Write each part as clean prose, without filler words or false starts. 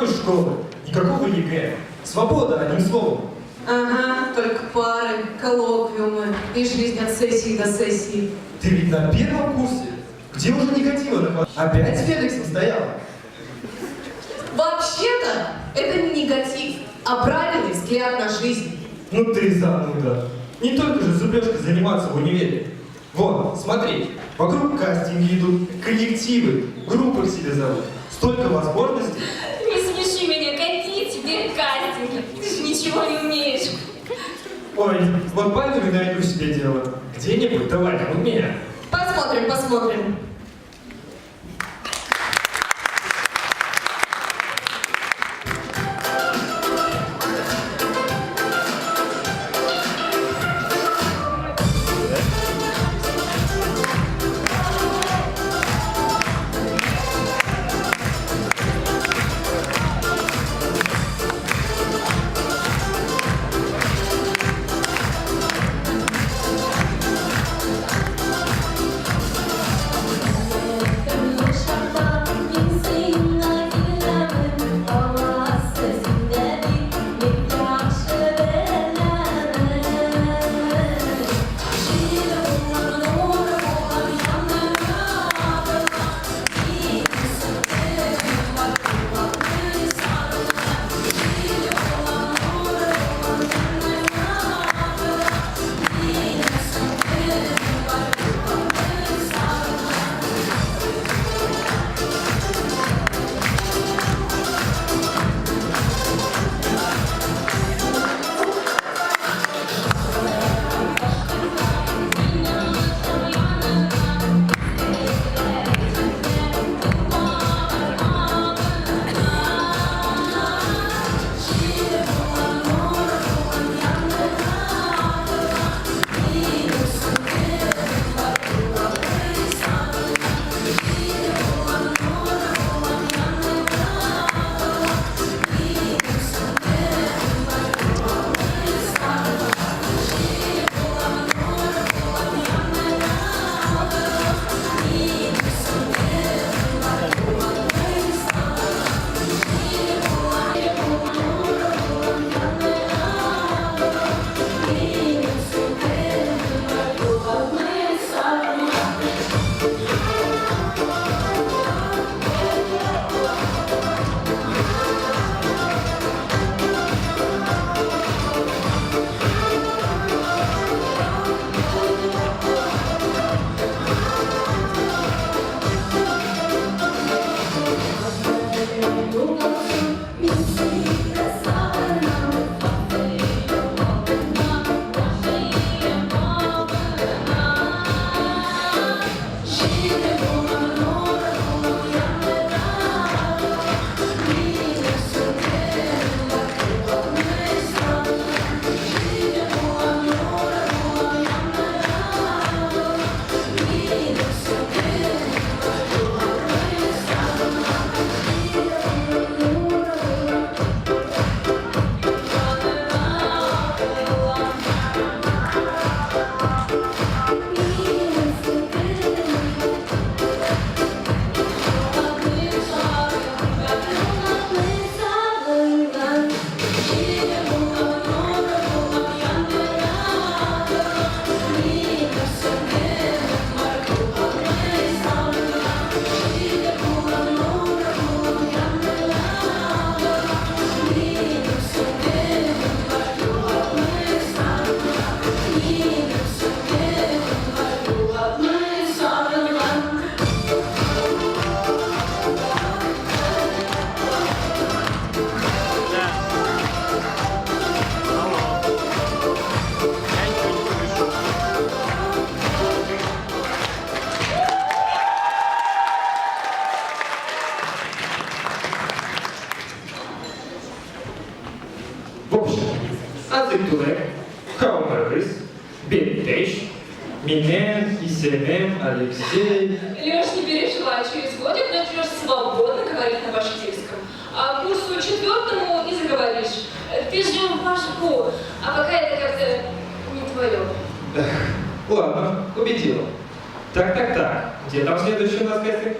никакой школы, никакого ЕГЭ. Свобода, одним словом. Ага, только пары, коллоквиумы и жизнь от сессии до сессии. Ты ведь на первом курсе? Где уже негатива нахватало? Опять Феликс настояла? Вообще-то, это не негатив, а правильный взгляд на жизнь. Ну ты зануда. Не только же зубежкой заниматься в универе. Вон, смотри, вокруг кастинги идут, коллективы, группы к себе зовут. Столько возможностей. Не смеши меня, какие теперь кастинги? Ты же ничего не умеешь. Ой, вот пойду и найду себе дело. Где-нибудь, давай, там у меня. Посмотрим, посмотрим. В общем, Азектулек, Хаумарис, Бентеш, Минен, Исемем, Алексей... Леш, не переживай, через годик начнешь свободно говорить на башкирском. А к курсу 4 и заговоришь. Ты же в башку, а пока это как-то не твое. Ладно, убедила. Так. Где там следующий у нас кастинг?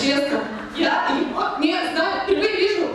честно. Я его не знаю, впервые вижу.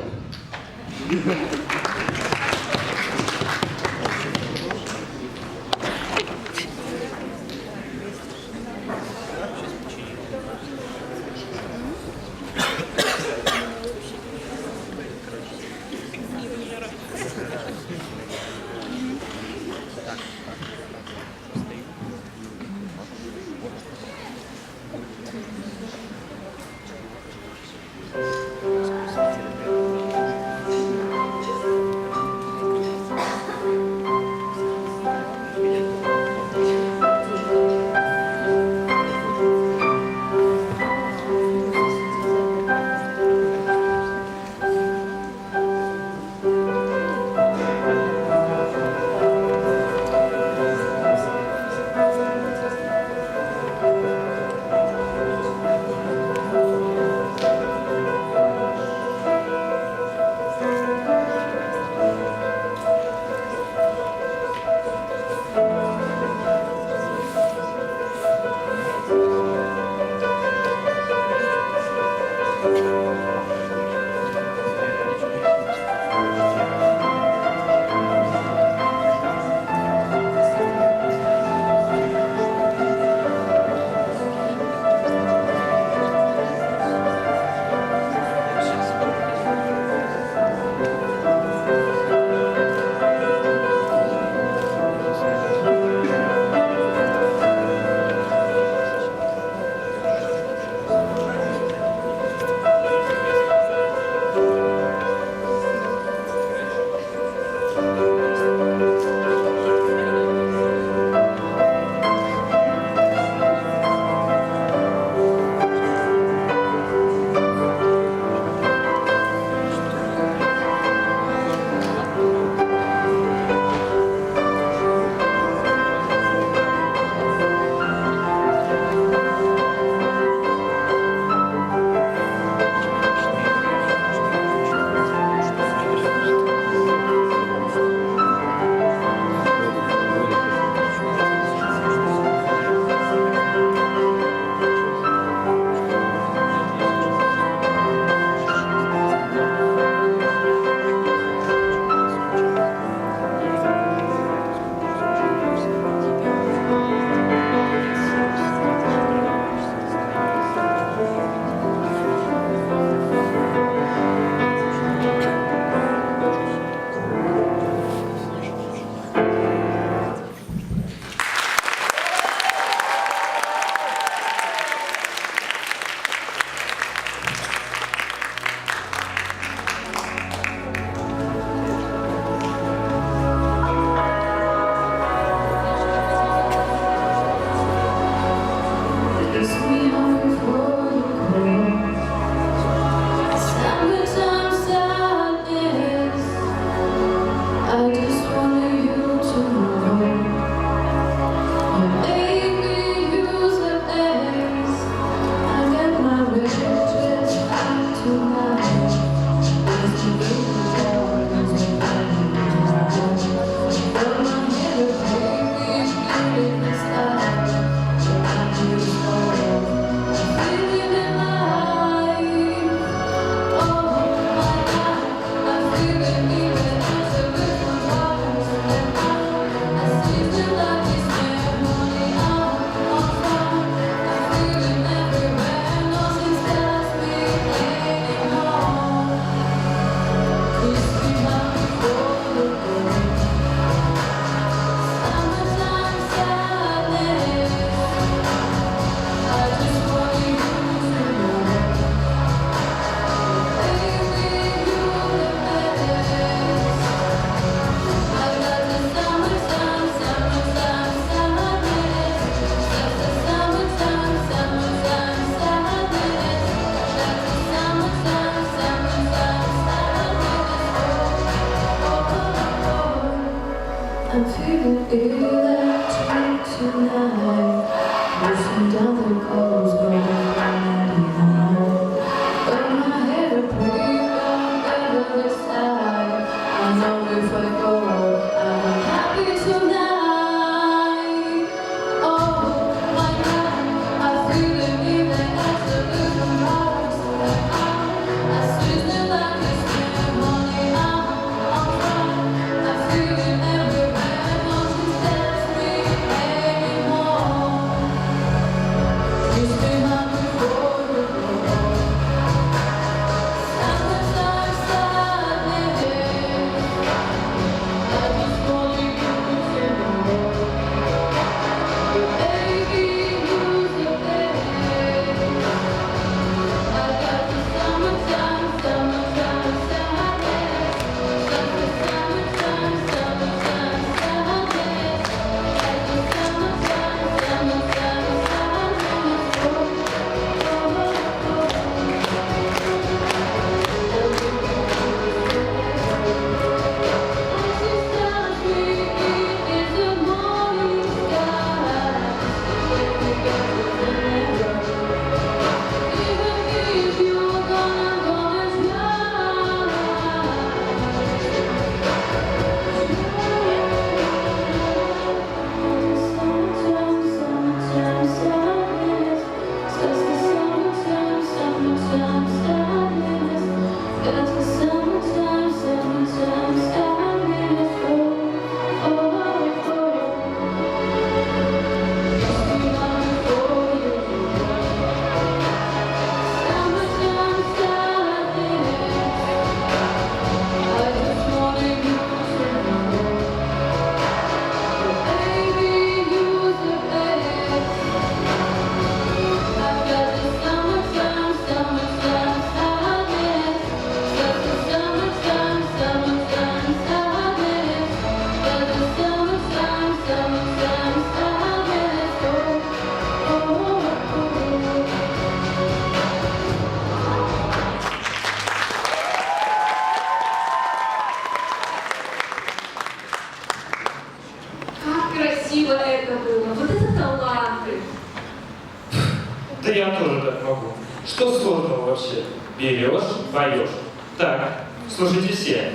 проще. Берешь, поешь. Так, слушайте все.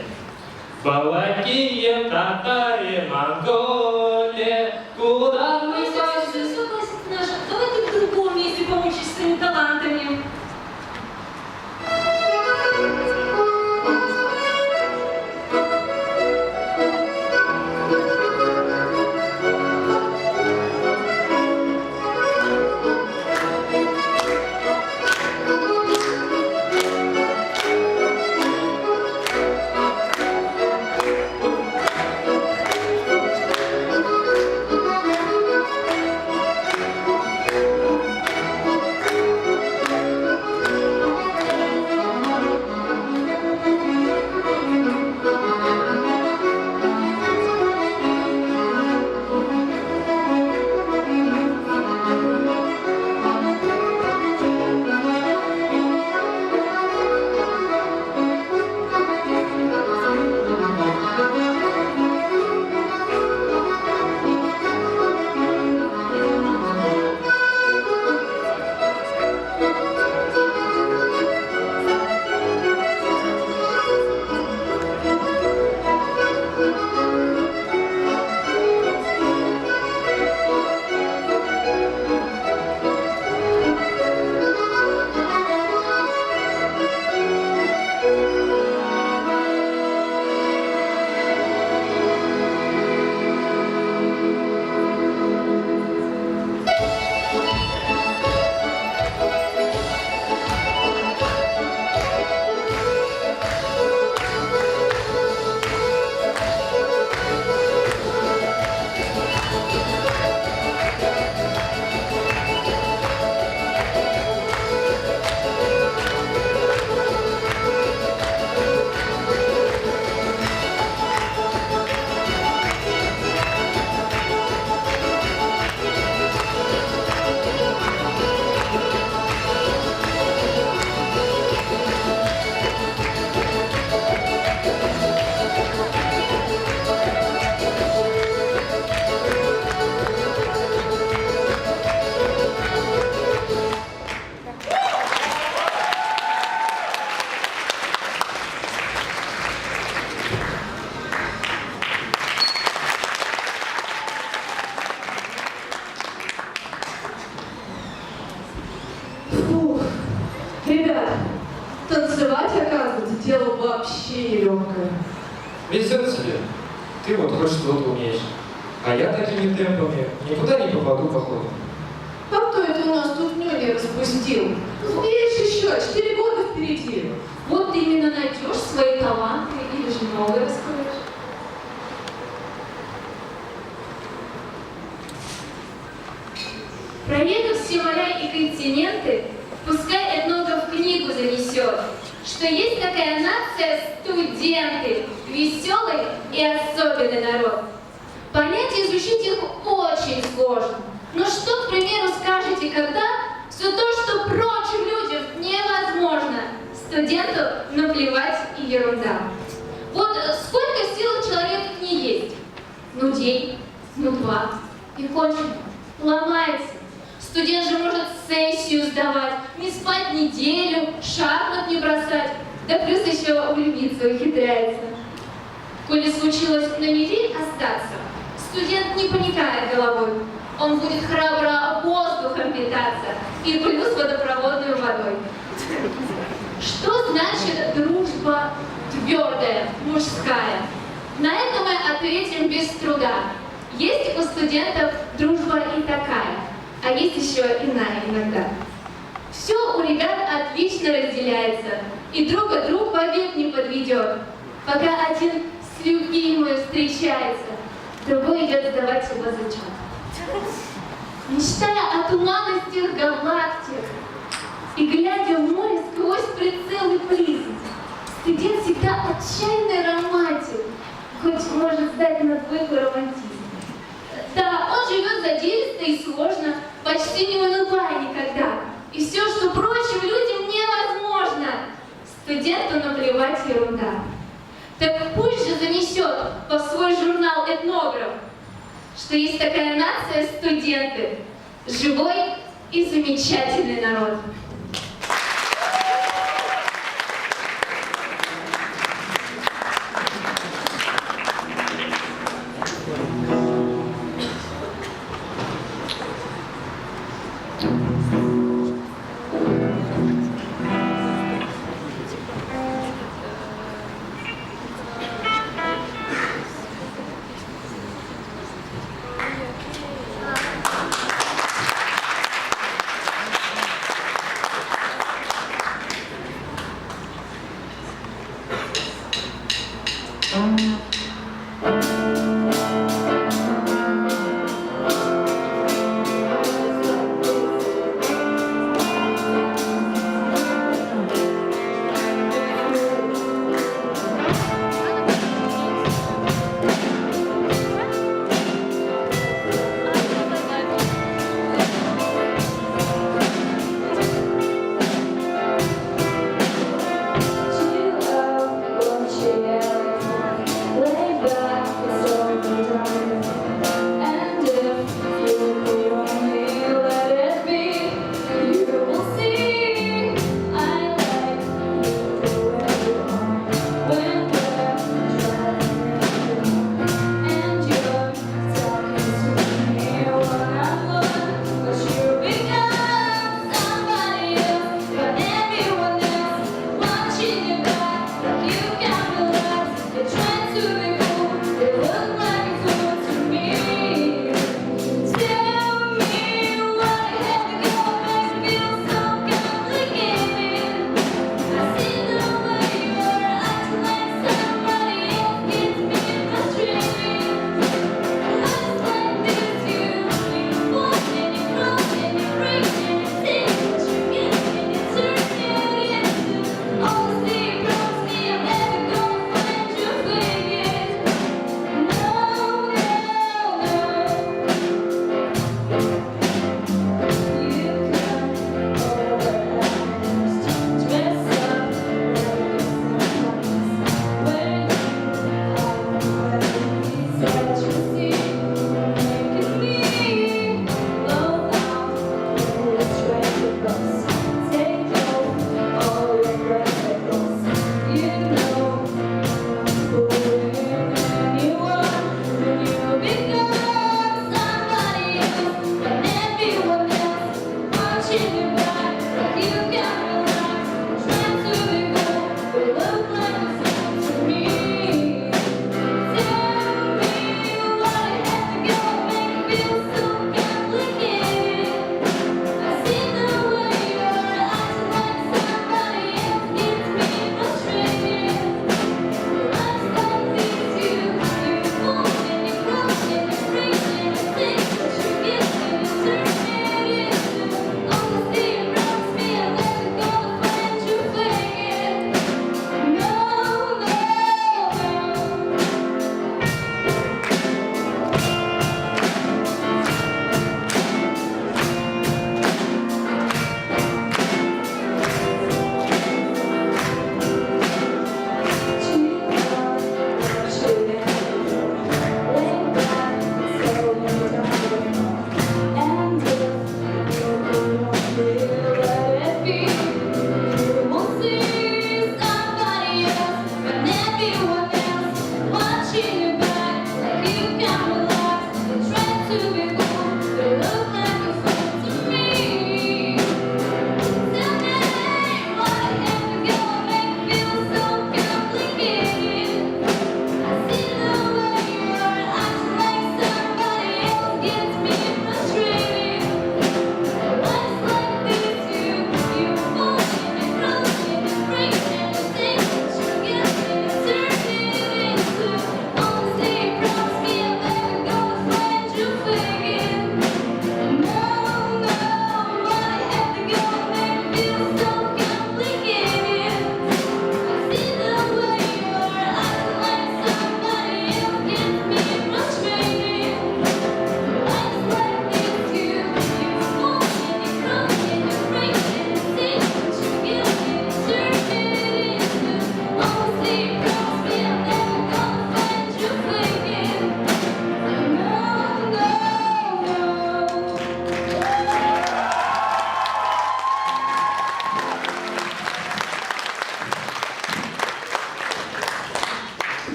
Балакия, татари, Монголия, куда мы Все, согласен, наша. Давай ты в другом месте помучишь своими талантами. Ребят, танцевать, оказывается, дело вообще нелегкое. Везет тебе. Ты вот хоть что-то умеешь. А я такими темпами никуда не попаду, походу. А кто это у нас тут нюни распустил? Успеешь еще, 4 года впереди. Вот ты именно найдешь свои таланты или же новые раскроешь. Проедав все моря и континенты, пускай этнограф книгу занесет, что есть такая нация студенты, веселый и особенный народ. Понять и изучить их очень сложно. Но что, к примеру, скажете, когда все то, что прочим людям невозможно, студенту наплевать и ерунда. Вот сколько сил у человека не есть? Ну день, ну два, и кончено, ломается. Студент же может сессию сдавать, не спать неделю, шахмат не бросать, да плюс еще влюбиться ухитряется. Коли случилось на мели остаться, студент не поникает головой, он будет храбро воздухом питаться и плюс водопроводной водой. Что значит дружба твердая, мужская? На это мы ответим без труда. Есть у студентов дружба и такая, а есть еще иная иногда. Все у ребят отлично разделяется, и друга друг вовек не подведет. Пока один с любимой встречается, другой идет сдавать его зачет. Мечтая о туманностях галактик и глядя в море сквозь прицелы близости, студент всегда отчаянный романтик, хоть может сдать на двойку романтизм. Да, он живет задиристо и сложно, почти не унывая никогда. И все, что прочим людям невозможно, студенту наплевать ерунда. Так пусть же занесет во свой журнал этнограф, что есть такая нация студенты, живой и замечательный народ.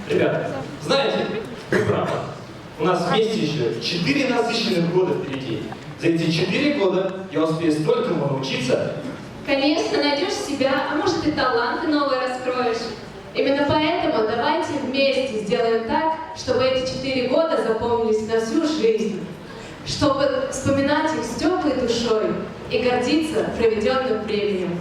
Ребята, знаете, вы правы. У нас вместе еще 4 насыщенных года впереди. За эти 4 года я успею столькому научиться. Конечно, найдешь себя, а может и таланты новые раскроешь. Именно поэтому давайте вместе сделаем так, чтобы эти 4 года запомнились на всю жизнь. Чтобы вспоминать их с теплой душой и гордиться проведенным временем.